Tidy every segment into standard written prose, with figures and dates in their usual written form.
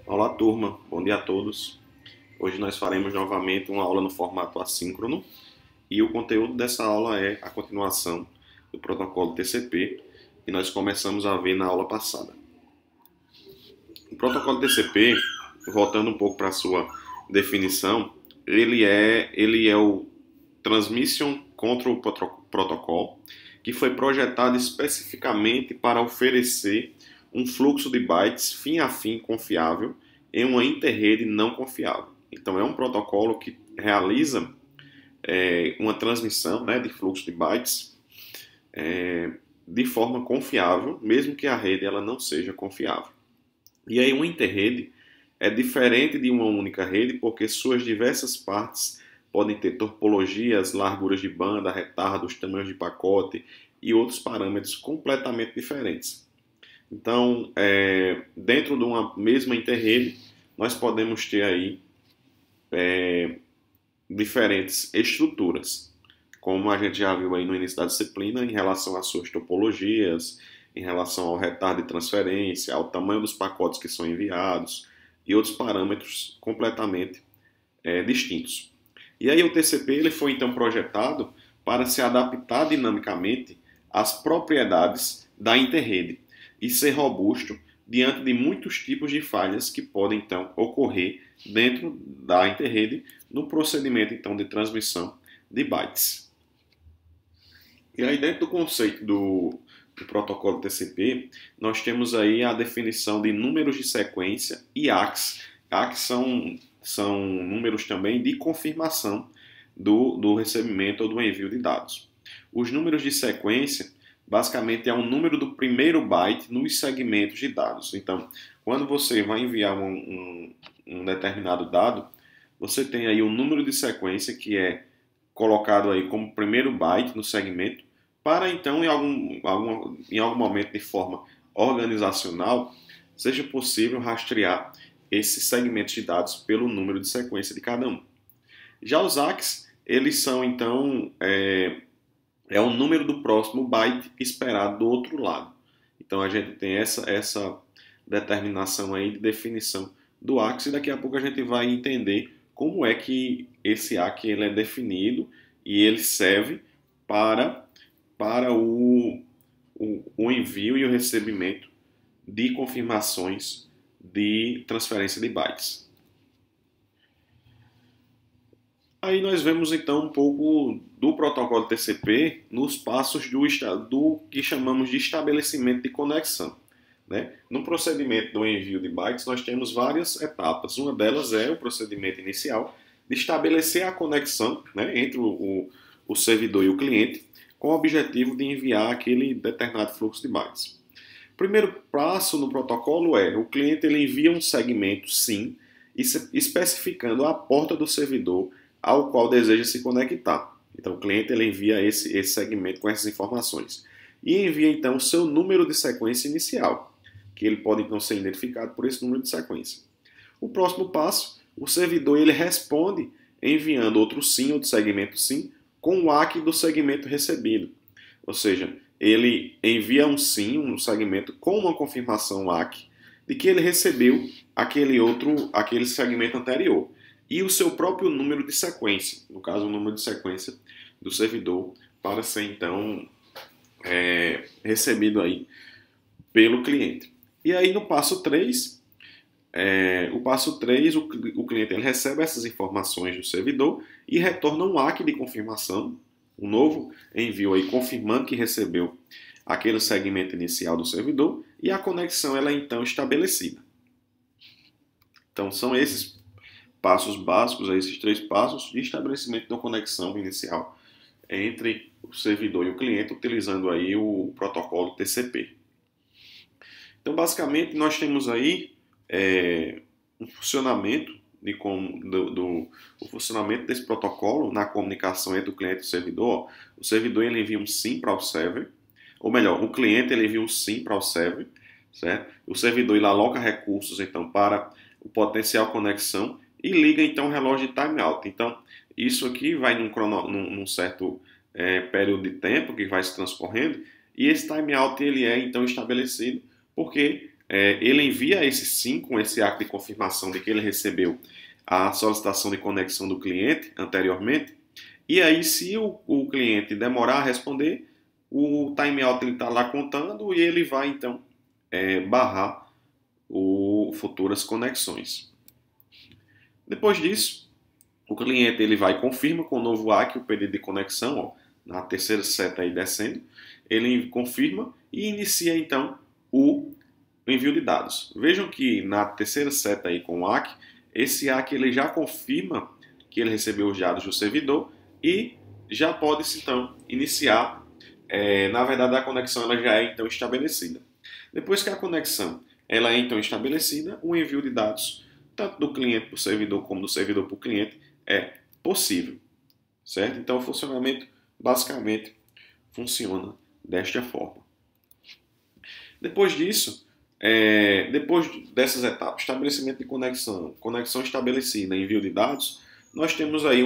Olá, turma. Bom dia a todos. Hoje nós faremos novamente uma aula no formato assíncrono e o conteúdo dessa aula é a continuação do protocolo TCP que nós começamos a ver na aula passada. O protocolo TCP, voltando um pouco para a sua definição, ele é o Transmission Control Protocol, que foi projetado especificamente para oferecer um fluxo de bytes fim a fim confiável em uma interrede não confiável. Então, é um protocolo que realiza uma transmissão, né, de fluxo de bytes de forma confiável, mesmo que a rede ela não seja confiável. E aí, uma interrede é diferente de uma única rede porque suas diversas partes podem ter topologias, larguras de banda, retardos, tamanhos de pacote e outros parâmetros completamente diferentes. Então, dentro de uma mesma interrede, nós podemos ter aí diferentes estruturas, como a gente já viu aí no início da disciplina, em relação às suas topologias, em relação ao retardo de transferência, ao tamanho dos pacotes que são enviados e outros parâmetros completamente distintos. E aí o TCP ele foi então projetado para se adaptar dinamicamente às propriedades da interrede e ser robusto diante de muitos tipos de falhas que podem então ocorrer dentro da interrede no procedimento então de transmissão de bytes. E aí dentro do conceito do protocolo TCP, nós temos aí a definição de números de sequência e ACKs. ACKs são números também de confirmação do recebimento ou do envio de dados. Os números de sequência, basicamente, é o número do primeiro byte nos segmentos de dados. Então, quando você vai enviar um determinado dado, você tem aí o número de sequência que é colocado aí como primeiro byte no segmento, para então, em algum momento, de forma organizacional, seja possível rastrear esses segmentos de dados pelo número de sequência de cada um. Já os ACKs, eles são então o número do próximo byte esperado do outro lado. Então a gente tem essa determinação aí de definição do ACKs e daqui a pouco a gente vai entender como é que esse ACK ele é definido e ele serve para o envio e o recebimento de confirmações de transferência de bytes. Aí nós vemos então um pouco do protocolo TCP nos passos do que chamamos de estabelecimento de conexão. Né? No procedimento do envio de bytes, nós temos várias etapas. Uma delas é o procedimento inicial de estabelecer a conexão, né, entre o servidor e o cliente, com o objetivo de enviar aquele determinado fluxo de bytes. O primeiro passo no protocolo é o cliente ele envia um segmento SYN, especificando a porta do servidor ao qual deseja se conectar. Então o cliente ele envia esse segmento com essas informações. E envia então o seu número de sequência inicial, que ele pode então ser identificado por esse número de sequência. O próximo passo, o servidor ele responde enviando outro SYN, outro segmento SYN, com o ACK do segmento recebido. Ou seja, ele envia um SYN, um segmento com uma confirmação ACK de que ele recebeu aquele segmento anterior e o seu próprio número de sequência, no caso o número de sequência do servidor, para ser então recebido aí pelo cliente. E aí no passo 3, o cliente ele recebe essas informações do servidor e retorna um ACK de confirmação, um novo envio aí confirmando que recebeu aquele segmento inicial do servidor e a conexão ela é então estabelecida. Então são esses passos básicos, esses 3 passos de estabelecimento da conexão inicial entre o servidor e o cliente, utilizando aí o protocolo TCP. Então, basicamente, nós temos aí um funcionamento o funcionamento desse protocolo na comunicação entre o cliente e o servidor. O servidor ele envia um SYN para o server, ou melhor, o cliente ele envia um SYN para o server, certo? O servidor ele aloca recursos então para o potencial conexão e liga então o relógio de timeout. Então, isso aqui vai num certo período de tempo que vai se transcorrendo e esse timeout ele é então estabelecido porque ele envia esse sim com esse acto de confirmação de que ele recebeu a solicitação de conexão do cliente anteriormente. E aí, se o cliente demorar a responder, o timeout está lá contando e ele vai então barrar futuras conexões. Depois disso, o cliente ele vai e confirma com o novo ACK o pedido de conexão, ó, na terceira seta aí descendo, ele confirma e inicia então o envio de dados. Vejam que na terceira seta aí com o ACK, esse ACK ele já confirma que ele recebeu os dados do servidor e já pode então iniciar. Na verdade, a conexão ela já é então estabelecida. Depois que a conexão ela é então estabelecida, o envio de dados tanto do cliente para o servidor como do servidor para o cliente é possível, certo? Então o funcionamento basicamente funciona desta forma. Depois disso, depois dessas etapas, estabelecimento de conexão, conexão estabelecida, envio de dados, nós temos aí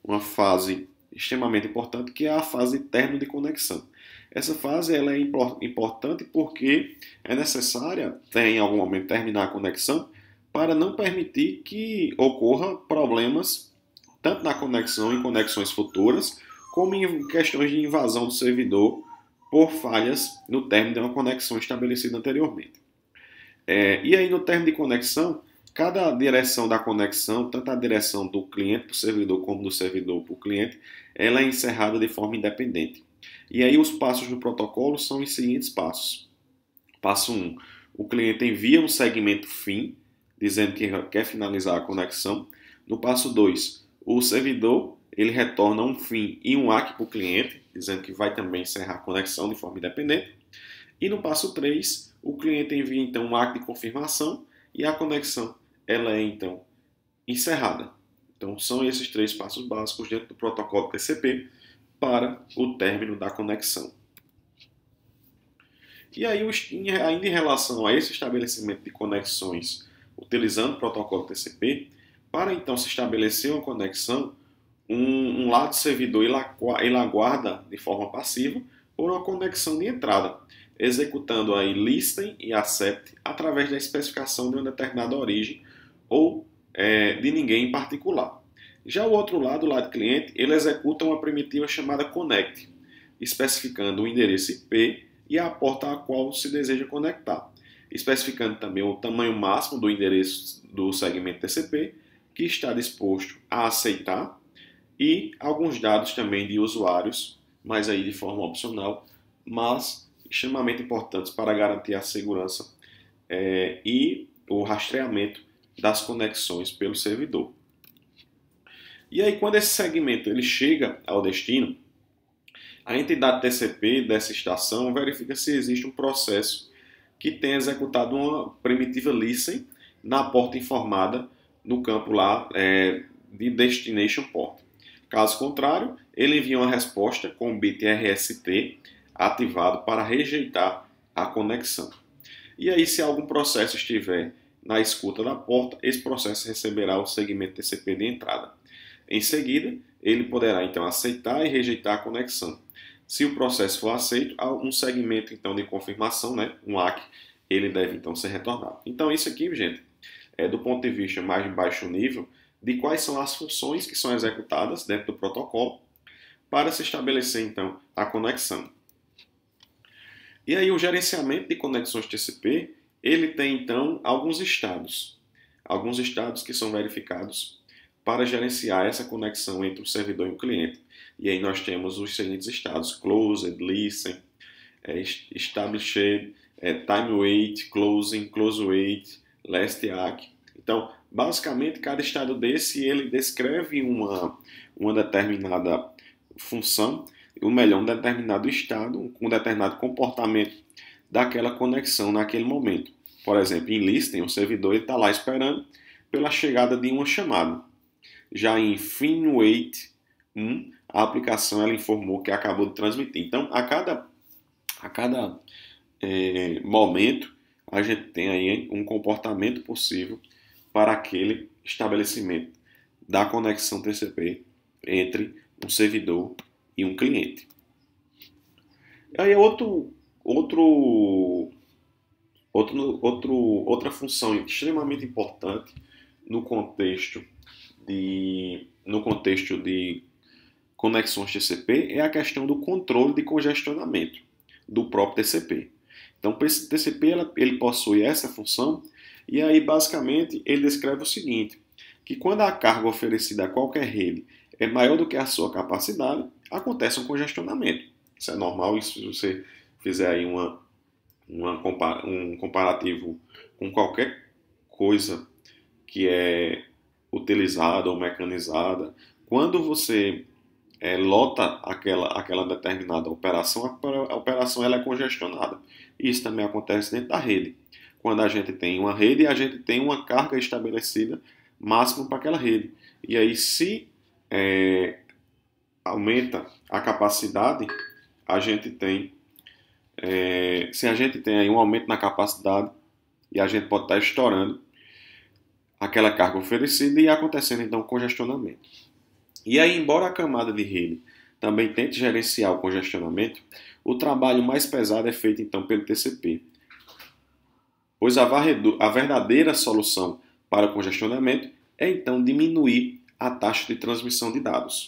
uma fase extremamente importante que é a fase término de conexão. Essa fase ela é importante porque é necessária, em algum momento, terminar a conexão para não permitir que ocorra problemas tanto na conexão em conexões futuras, como em questões de invasão do servidor por falhas no término de uma conexão estabelecida anteriormente. E aí no término de conexão, cada direção da conexão, tanto a direção do cliente para o servidor como do servidor para o cliente, ela é encerrada de forma independente. E aí os passos do protocolo são os seguintes passos. Passo 1. O cliente envia um segmento fim, dizendo que quer finalizar a conexão. No passo 2, o servidor ele retorna um fim e um ACK para o cliente, dizendo que vai também encerrar a conexão de forma independente. E no passo 3, o cliente envia então um ACK de confirmação e a conexão ela é então encerrada. Então são esses 3 passos básicos dentro do protocolo TCP para o término da conexão. E aí, ainda em relação a esse estabelecimento de conexões utilizando o protocolo TCP, para então se estabelecer uma conexão, um lado servidor ele aguarda de forma passiva por uma conexão de entrada, executando aí listen e accept através da especificação de uma determinada origem ou de ninguém em particular. Já o outro lado, o lado cliente, ele executa uma primitiva chamada connect, especificando o endereço IP e a porta a qual se deseja conectar, especificando também o tamanho máximo do endereço do segmento TCP que está disposto a aceitar e alguns dados também de usuários, mas aí de forma opcional, mas extremamente importantes para garantir a segurança e o rastreamento das conexões pelo servidor. E aí, quando esse segmento ele chega ao destino, a entidade TCP dessa estação verifica se existe um processo que tenha executado uma primitiva listen na porta informada no campo lá de Destination Port. Caso contrário, ele envia uma resposta com o bit RST ativado para rejeitar a conexão. E aí, se algum processo estiver na escuta da porta, esse processo receberá o segmento TCP de entrada. Em seguida, ele poderá então aceitar e rejeitar a conexão. Se o processo for aceito, um segmento então de confirmação, né, um ACK, ele deve então ser retornado. Então isso aqui, gente, é do ponto de vista mais de baixo nível de quais são as funções que são executadas dentro do protocolo para se estabelecer então a conexão. E aí o gerenciamento de conexões TCP, ele tem então alguns estados que são verificados para gerenciar essa conexão entre o servidor e o cliente. E aí nós temos os seguintes estados: closed, listen, established, time wait, closing, close wait, last ACK. Então, basicamente, cada estado desse ele descreve uma determinada função, ou melhor, um determinado estado, com um determinado comportamento daquela conexão naquele momento. Por exemplo, em listening, o servidor está lá esperando pela chegada de uma chamada. Já em FinWait 1, a aplicação ela informou que acabou de transmitir. Então, a cada momento, a gente tem aí um comportamento possível para aquele estabelecimento da conexão TCP entre um servidor e um cliente. Aí outro Outra função extremamente importante no contexto de conexões TCP é a questão do controle de congestionamento do próprio TCP. Então, o TCP ele possui essa função e aí, basicamente, ele descreve o seguinte, que quando a carga oferecida a qualquer rede é maior do que a sua capacidade, acontece um congestionamento. Isso é normal, isso se você fizer aí um comparativo com qualquer coisa que é utilizada ou mecanizada. Quando você lota aquela determinada operação, a operação ela é congestionada. Isso também acontece dentro da rede. Quando a gente tem uma rede, a gente tem uma carga estabelecida máxima para aquela rede. E aí, se aumenta a capacidade, a gente tem se a gente tem aí um aumento na capacidade e a gente pode estar estourando aquela carga oferecida e acontecendo então congestionamento. E aí, embora a camada de rede também tente gerenciar o congestionamento, o trabalho mais pesado é feito então pelo TCP, pois a verdadeira solução para o congestionamento é então diminuir a taxa de transmissão de dados.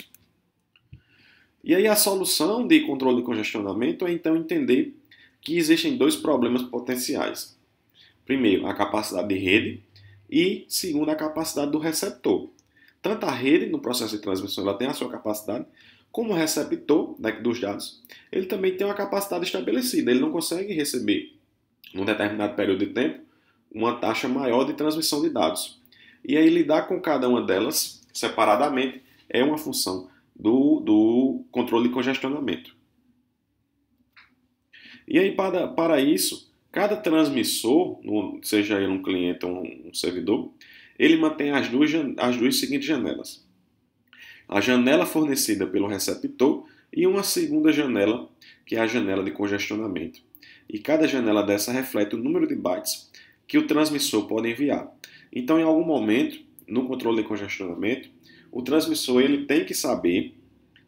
E aí a solução de controle de congestionamento é então entender que existem dois problemas potenciais. Primeiro, a capacidade de rede e, segundo, a capacidade do receptor. Tanto a rede, no processo de transmissão, ela tem a sua capacidade, como o receptor dos dados, ele também tem uma capacidade estabelecida. Ele não consegue receber, num determinado período de tempo, uma taxa maior de transmissão de dados. E aí lidar com cada uma delas, separadamente, é uma função do controle de congestionamento. E aí, para isso, cada transmissor, seja ele um cliente ou um servidor, ele mantém as duas seguintes janelas. A janela fornecida pelo receptor e uma segunda janela, que é a janela de congestionamento. E cada janela dessa reflete o número de bytes que o transmissor pode enviar. Então, em algum momento, no controle de congestionamento, o transmissor ele tem que saber,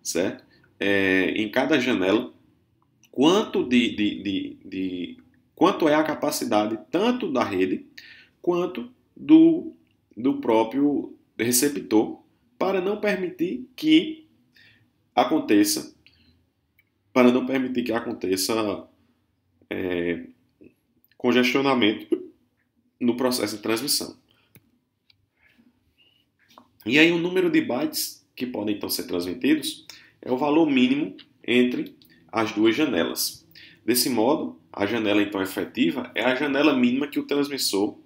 certo? Em cada janela, quanto é a capacidade tanto da rede quanto do próprio receptor, para não permitir que aconteça congestionamento no processo de transmissão. E aí o número de bytes que podem então ser transmitidos é o valor mínimo entre as duas janelas. Desse modo, a janela então efetiva é a janela mínima que o transmissor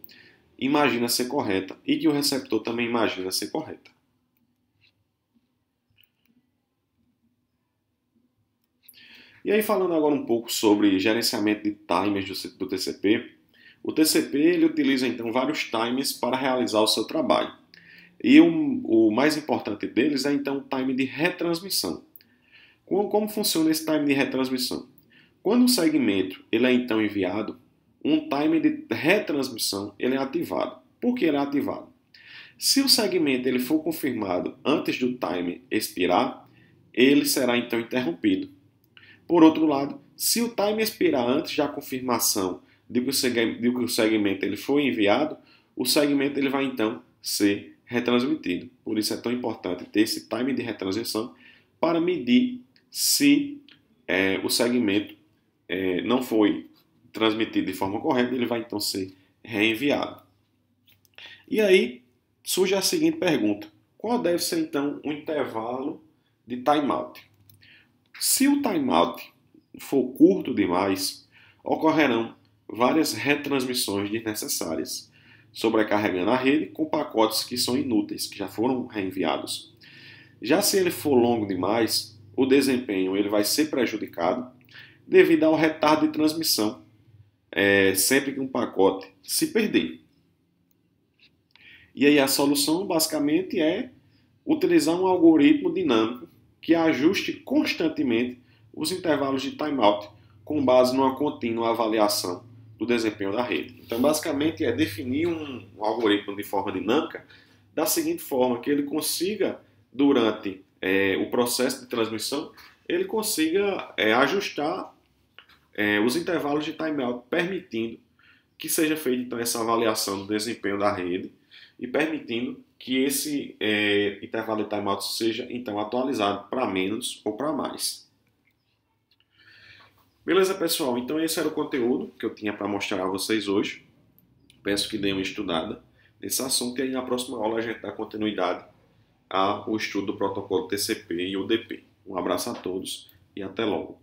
imagina ser correta e que o receptor também imagina ser correta. E aí, falando agora um pouco sobre gerenciamento de timers do TCP, o TCP ele utiliza então vários timers para realizar o seu trabalho. E o mais importante deles é então o time de retransmissão. Como funciona esse time de retransmissão? Quando um segmento ele é então enviado, um timer de retransmissão ele é ativado. Por que ele é ativado? Se o segmento ele for confirmado antes do timer expirar, ele será então interrompido. Por outro lado, se o timer expirar antes da confirmação de que o segmento ele foi enviado, o segmento ele vai então ser retransmitido. Por isso é tão importante ter esse time de retransmissão para medir se o segmento não foi transmitido de forma correta, ele vai então ser reenviado. E aí surge a seguinte pergunta: qual deve ser então o intervalo de timeout? Se o timeout for curto demais, ocorrerão várias retransmissões desnecessárias, sobrecarregando a rede com pacotes que são inúteis, que já foram reenviados. Já se ele for longo demais, o desempenho ele vai ser prejudicado devido ao retardo de transmissão, sempre que um pacote se perder. E aí a solução basicamente é utilizar um algoritmo dinâmico que ajuste constantemente os intervalos de timeout com base numa contínua avaliação do desempenho da rede. Então, basicamente, é definir um algoritmo de forma dinâmica da seguinte forma, que ele consiga, durante o processo de transmissão, ele consiga ajustar os intervalos de timeout, permitindo que seja feita então essa avaliação do desempenho da rede e permitindo que esse intervalo de timeout seja então atualizado para menos ou para mais. Beleza, pessoal? Então esse era o conteúdo que eu tinha para mostrar a vocês hoje. Peço que deem uma estudada nesse assunto e aí na próxima aula a gente dá continuidade ao estudo do protocolo TCP e UDP. Um abraço a todos e até logo.